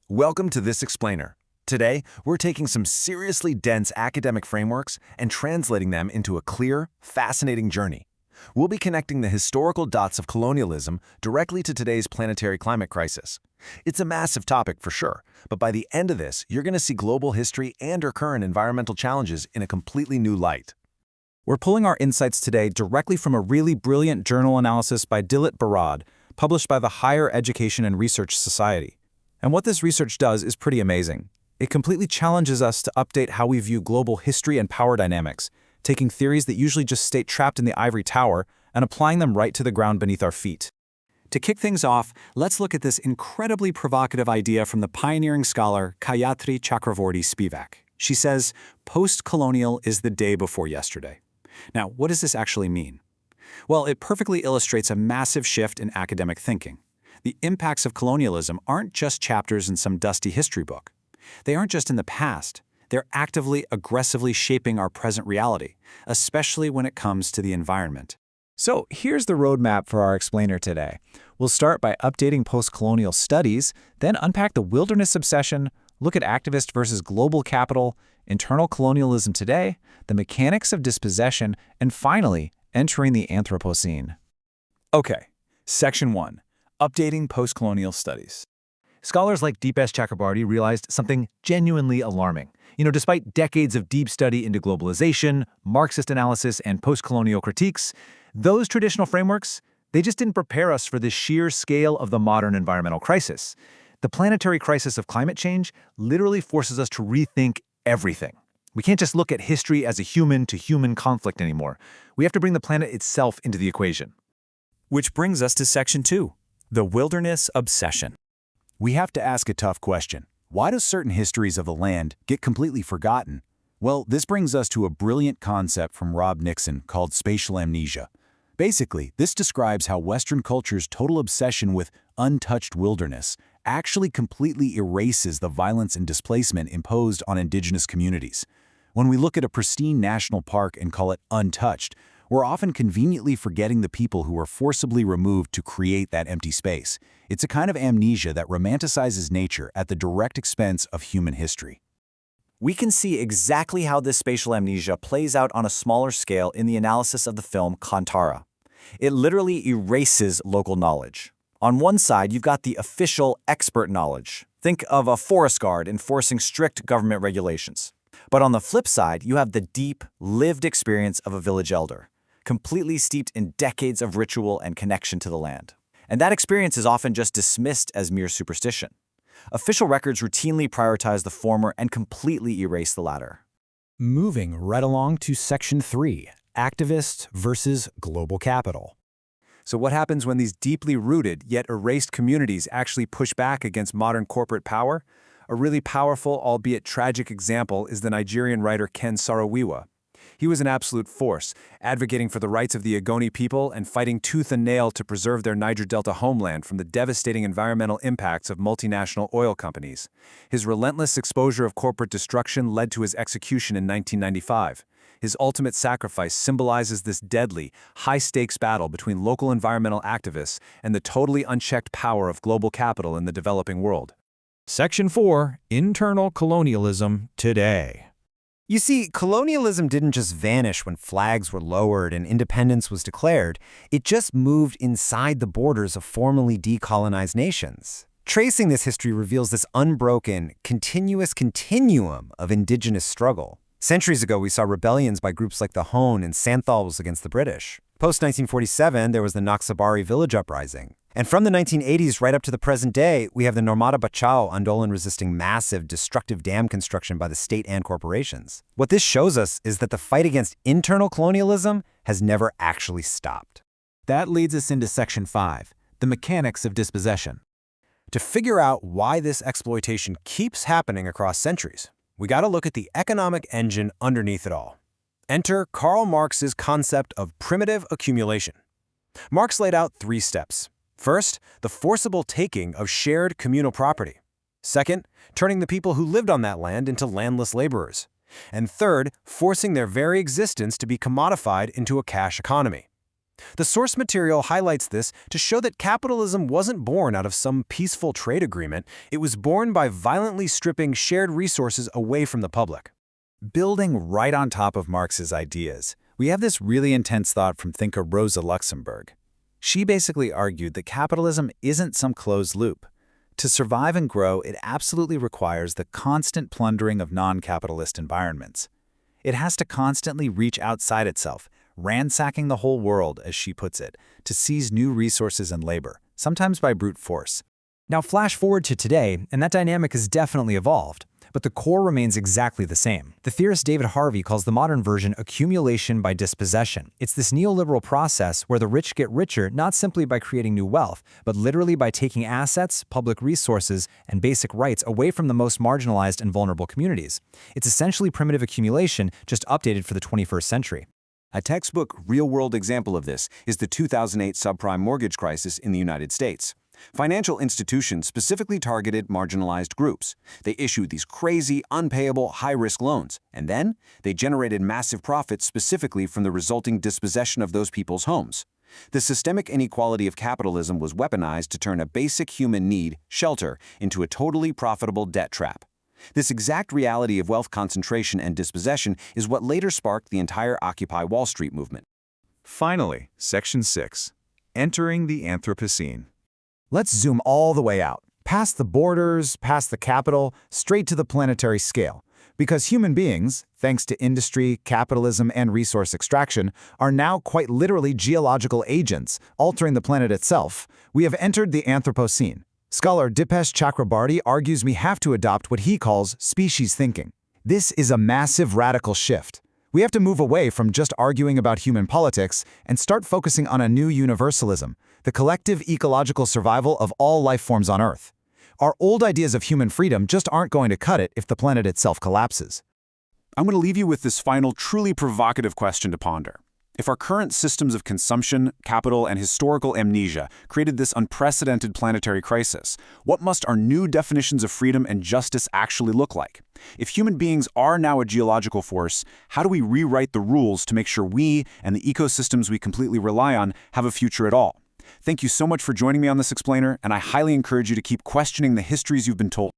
Welcome to This Explainer. Today, we're taking some seriously dense academic frameworks and translating them into a clear, fascinating journey. We'll be connecting the historical dots of colonialism directly to today's planetary climate crisis. It's a massive topic for sure, but by the end of this, you're going to see global history and our current environmental challenges in a completely new light. We're pulling our insights today directly from a really brilliant journal analysis by Dilit Barad, published by the Higher Education and Research Society. And what this research does is pretty amazing. It completely challenges us to update how we view global history and power dynamics, taking theories that usually just stay trapped in the ivory tower and applying them right to the ground beneath our feet. To kick things off, let's look at this incredibly provocative idea from the pioneering scholar Gayatri Chakravorty Spivak. She says, "Postcolonial is the day before yesterday." Now, what does this actually mean? Well, it perfectly illustrates a massive shift in academic thinking. The impacts of colonialism aren't just chapters in some dusty history book. They aren't just in the past. They're actively, aggressively shaping our present reality, especially when it comes to the environment. So here's the roadmap for our explainer today. We'll start by updating post-colonial studies, then unpack the wilderness obsession, look at activist versus global capital, internal colonialism today, the mechanics of dispossession, and finally, entering the Anthropocene. Okay, Section 1. Updating Postcolonial Studies. Scholars like Dipesh Chakrabarty realized something genuinely alarming. Despite decades of deep study into globalization, Marxist analysis, and postcolonial critiques, those traditional frameworks, they just didn't prepare us for the sheer scale of the modern environmental crisis. The planetary crisis of climate change literally forces us to rethink everything. We can't just look at history as a human-to-human conflict anymore. We have to bring the planet itself into the equation. Which brings us to Section 2, the wilderness obsession. We have to ask a tough question. Why do certain histories of the land get completely forgotten? Well, this brings us to a brilliant concept from Nixon called spatial amnesia. Basically, this describes how Western culture's total obsession with untouched wilderness actually completely erases the violence and displacement imposed on indigenous communities. When we look at a pristine national park and call it untouched, we're often conveniently forgetting the people who were forcibly removed to create that empty space. It's a kind of amnesia that romanticizes nature at the direct expense of human history. We can see exactly how this spatial amnesia plays out on a smaller scale in the analysis of the film Kantara. It literally erases local knowledge. On one side, you've got the official expert knowledge. Think of a forest guard enforcing strict government regulations. But on the flip side, you have the deep, lived experience of a village elder, completely steeped in decades of ritual and connection to the land. And that experience is often just dismissed as mere superstition. Official records routinely prioritize the former and completely erase the latter. Moving right along to Section 3, activists versus global capital. So what happens when these deeply rooted yet erased communities actually push back against modern corporate power? A really powerful, albeit tragic example is the Nigerian writer Ken Saro-Wiwa. He was an absolute force, advocating for the rights of the Ogoni people and fighting tooth and nail to preserve their Niger Delta homeland from the devastating environmental impacts of multinational oil companies. His relentless exposure of corporate destruction led to his execution in 1995. His ultimate sacrifice symbolizes this deadly, high-stakes battle between local environmental activists and the totally unchecked power of global capital in the developing world. Section 4, internal colonialism today. You see, colonialism didn't just vanish when flags were lowered and independence was declared. It just moved inside the borders of formerly decolonized nations. Tracing this history reveals this unbroken, continuous continuum of indigenous struggle. Centuries ago, we saw rebellions by groups like the Hone and Santhals against the British. Post-1947, there was the Naxabari village uprising. And from the 1980s right up to the present day, we have the Narmada Bachao Andolan resisting massive, destructive dam construction by the state and corporations. What this shows us is that the fight against internal colonialism has never actually stopped. That leads us into Section 5, the mechanics of dispossession. To figure out why this exploitation keeps happening across centuries, we got to look at the economic engine underneath it all. Enter Karl Marx's concept of primitive accumulation. Marx laid out 3 steps. First, the forcible taking of shared communal property. Second, turning the people who lived on that land into landless laborers. And third, forcing their very existence to be commodified into a cash economy. The source material highlights this to show that capitalism wasn't born out of some peaceful trade agreement. It was born by violently stripping shared resources away from the public. Building right on top of Marx's ideas, we have this really intense thought from thinker Rosa Luxemburg. She basically argued that capitalism isn't some closed loop. To survive and grow, it absolutely requires the constant plundering of non-capitalist environments. It has to constantly reach outside itself, ransacking the whole world, as she puts it, to seize new resources and labor, sometimes by brute force. Now flash forward to today, and that dynamic has definitely evolved, but the core remains exactly the same. The theorist David Harvey calls the modern version accumulation by dispossession. It's this neoliberal process where the rich get richer not simply by creating new wealth, but literally by taking assets, public resources, and basic rights away from the most marginalized and vulnerable communities. It's essentially primitive accumulation, just updated for the 21st century. A textbook, real-world example of this is the 2008 subprime mortgage crisis in the United States. Financial institutions specifically targeted marginalized groups. They issued these crazy, unpayable, high-risk loans, and then they generated massive profits specifically from the resulting dispossession of those people's homes. The systemic inequality of capitalism was weaponized to turn a basic human need, shelter, into a totally profitable debt trap. This exact reality of wealth concentration and dispossession is what later sparked the entire Occupy Wall Street movement. Finally, Section 6. Entering the Anthropocene. Let's zoom all the way out, past the borders, past the capital, straight to the planetary scale. Because human beings, thanks to industry, capitalism, and resource extraction, are now quite literally geological agents, altering the planet itself, we have entered the Anthropocene. Scholar Dipesh Chakrabarty argues we have to adopt what he calls species thinking. This is a massive radical shift. We have to move away from just arguing about human politics and start focusing on a new universalism, the collective ecological survival of all life forms on Earth. Our old ideas of human freedom just aren't going to cut it if the planet itself collapses. I'm going to leave you with this final, truly provocative question to ponder. If our current systems of consumption, capital, and historical amnesia created this unprecedented planetary crisis, what must our new definitions of freedom and justice actually look like? If human beings are now a geological force, how do we rewrite the rules to make sure we and the ecosystems we completely rely on have a future at all? Thank you so much for joining me on this explainer, and I highly encourage you to keep questioning the histories you've been told.